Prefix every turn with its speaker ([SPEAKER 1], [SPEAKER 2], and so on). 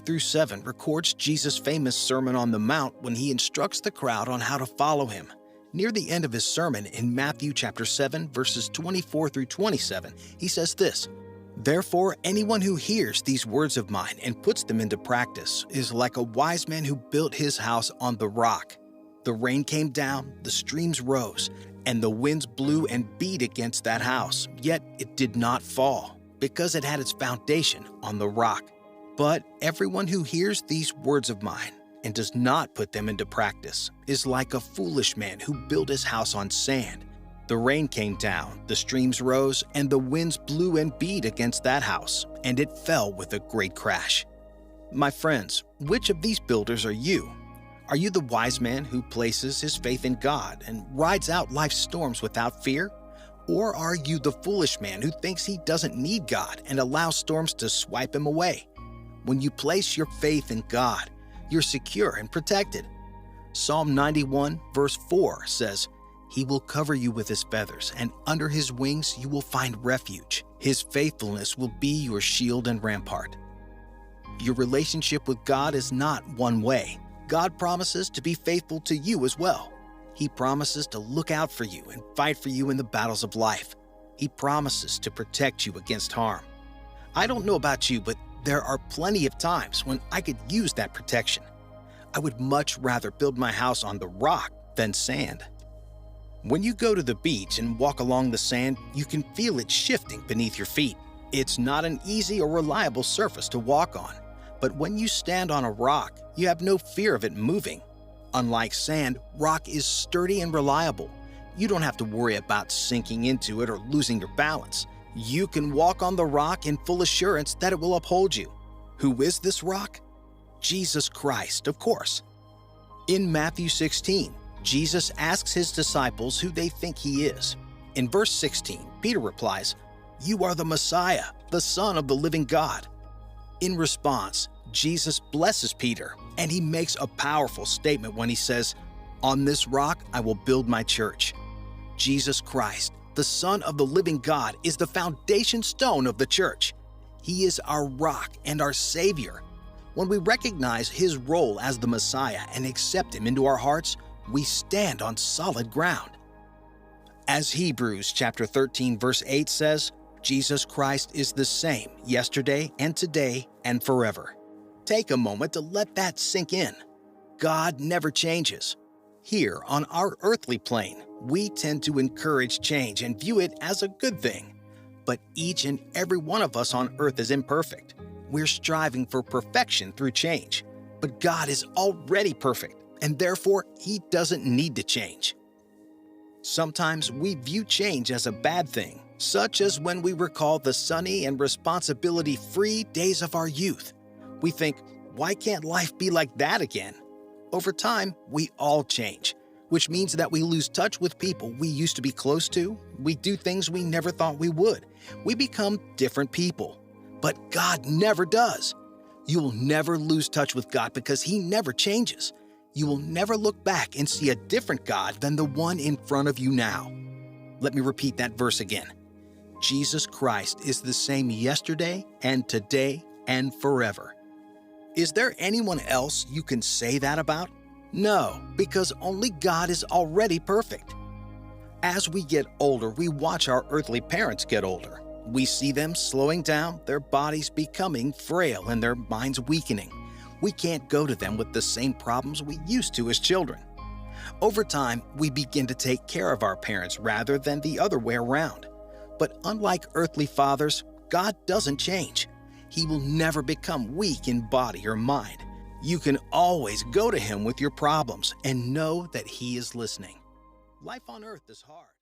[SPEAKER 1] through 7 records Jesus' famous Sermon on the Mount when he instructs the crowd on how to follow him. Near the end of his sermon in Matthew chapter 7, verses 24 through 27, he says this, "Therefore, anyone who hears these words of mine and puts them into practice is like a wise man who built his house on the rock. The rain came down, the streams rose, and the winds blew and beat against that house, yet it did not fall, because it had its foundation on the rock. But everyone who hears these words of mine and does not put them into practice is like a foolish man who built his house on sand. The rain came down, the streams rose, and the winds blew and beat against that house, and it fell with a great crash." My friends, which of these builders are you? Are you the wise man who places his faith in God and rides out life's storms without fear? Or are you the foolish man who thinks he doesn't need God and allows storms to swipe him away? When you place your faith in God, you're secure and protected. Psalm 91 verse 4 says, "He will cover you with his feathers, and under his wings you will find refuge. His faithfulness will be your shield and rampart." Your relationship with God is not one way. God promises to be faithful to you as well. He promises to look out for you and fight for you in the battles of life. He promises to protect you against harm. I don't know about you, but there are plenty of times when I could use that protection. I would much rather build my house on the rock than sand. When you go to the beach and walk along the sand, you can feel it shifting beneath your feet. It's not an easy or reliable surface to walk on, but when you stand on a rock, you have no fear of it moving. Unlike sand, rock is sturdy and reliable. You don't have to worry about sinking into it or losing your balance. You can walk on the rock in full assurance that it will uphold you. Who is this rock? Jesus Christ, of course. In Matthew 16, Jesus asks his disciples who they think he is. In verse 16, Peter replies, "You are the Messiah, the Son of the living God." In response, Jesus blesses Peter, and he makes a powerful statement when he says, "On this rock I will build my church." Jesus Christ, the Son of the living God, is the foundation stone of the church. He is our rock and our Savior. When we recognize his role as the Messiah and accept him into our hearts, we stand on solid ground. As Hebrews chapter 13 verse 8 says, Jesus Christ is the same yesterday and today and forever. Take a moment to let that sink in. God never changes. Here on our earthly plane, we tend to encourage change and view it as a good thing. But each and every one of us on earth is imperfect. We're striving for perfection through change. But God is already perfect, and therefore he doesn't need to change. Sometimes we view change as a bad thing, such as when we recall the sunny and responsibility-free days of our youth. We think, why can't life be like that again? Over time, we all change, which means that we lose touch with people we used to be close to. We do things we never thought we would. We become different people. But God never does. You will never lose touch with God because he never changes. You will never look back and see a different God than the one in front of you now. Let me repeat that verse again. Jesus Christ is the same yesterday and today and forever. Is there anyone else you can say that about? No, because only God is already perfect. As we get older, we watch our earthly parents get older. We see them slowing down, their bodies becoming frail and their minds weakening. We can't go to them with the same problems we used to as children. Over time, we begin to take care of our parents rather than the other way around. But unlike earthly fathers, God doesn't change. He will never become weak in body or mind. You can always go to him with your problems and know that he is listening. Life on earth is hard.